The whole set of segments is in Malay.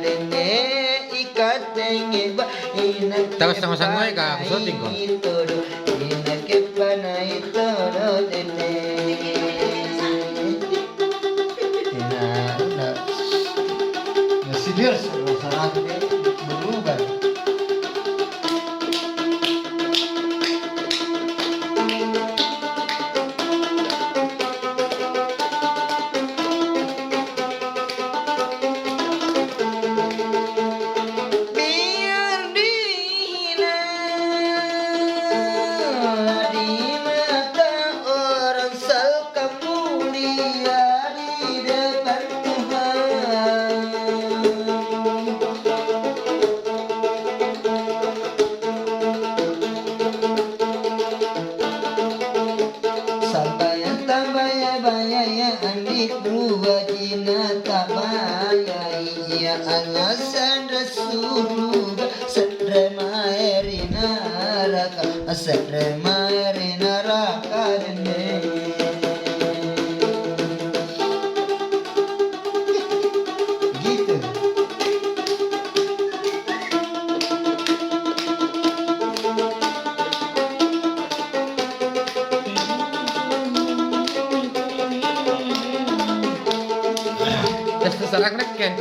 dene ikatenge ba Tapos sama-sama ka aku syuting ko. inake panai todo dene Si Birs, sarap berubah. biar dihina di mata orang sangka mulia di depan Tuhan. Sampai tabaya ya andit berubah jina tabaya ya anga sandra suruga sandra maerina raka sandra maerina raka dene gitu. Terus terserah kan.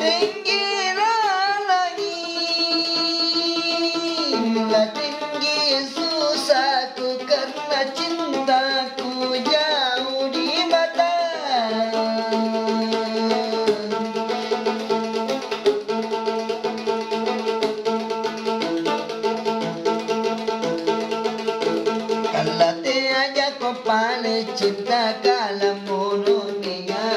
Tinggilah lagi, lah tinggi susahku karena cintaku jauh di mata. Kalau tiada kau pale cinta kalau mulut dia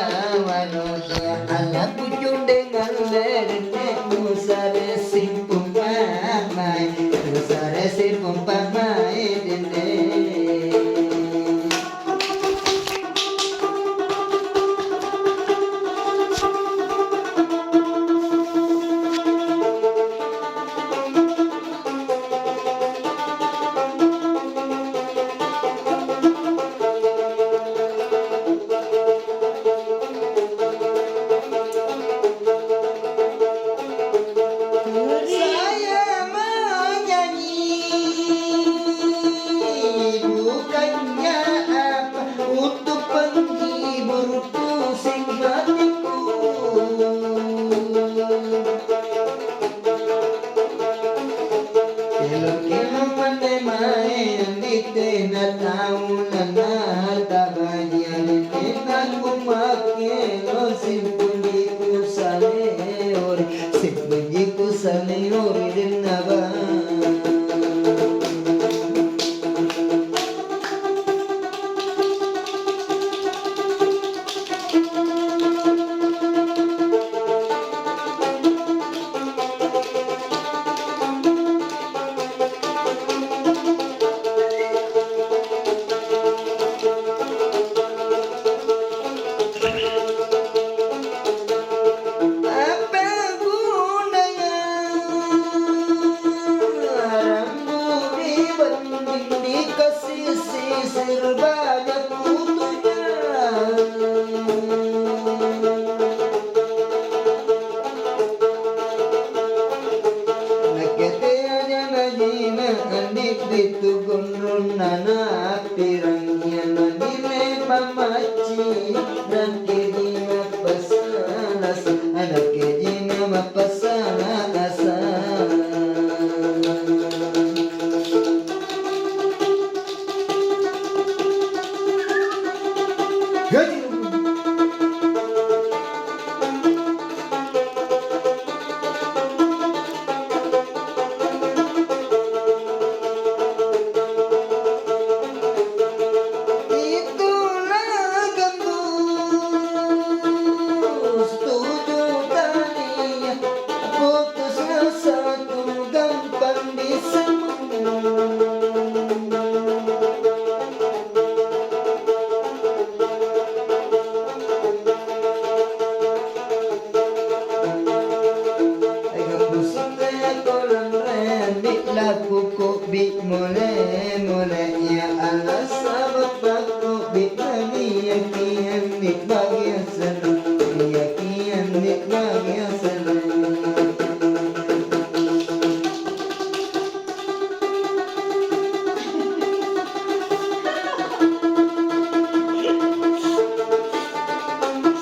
manusia anak ujung dengan lereng musare simpung pamai musare simpung pamai dene. Saya menyanyi bukannya apa untuk penghibur pusing hatiku. Kilo-kilo pandai main di tenda tahunan tabanya di tenda kumakelo simpunjiku saleori simpunjiku saleori denaba. Apa gunanya rambut dibanding dikasih sisir banyak kutunya. Nakete aja najina andit ditugun runana pirangnya nanile pamaci dan kejina pasanas anak kejina mapasanas. Gaji itulah bahagia selalu, ya kian dik bahagia selalu.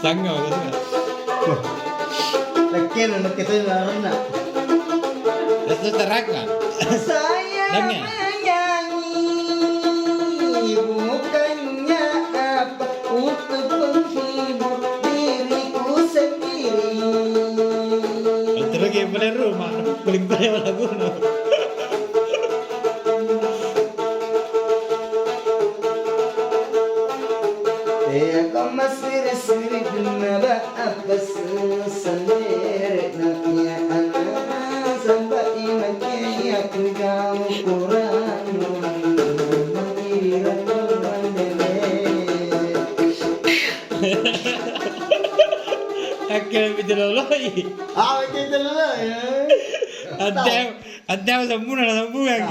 Sangga kan? Lakian anak kita larang nak. Itu terangkan. Saya Dangnya? menyanyi bukannya apa untuk menghibur diriku sendiri. Itu lagi boleh rumah, paling boleh lagu no. Ya kau masih sendiri kenapa apa sendiri naknya anak sampai maknya aku jauh kurang mengira kurang Akhirnya bisa loloi. Ah, betul lah ya. Ada sambungan.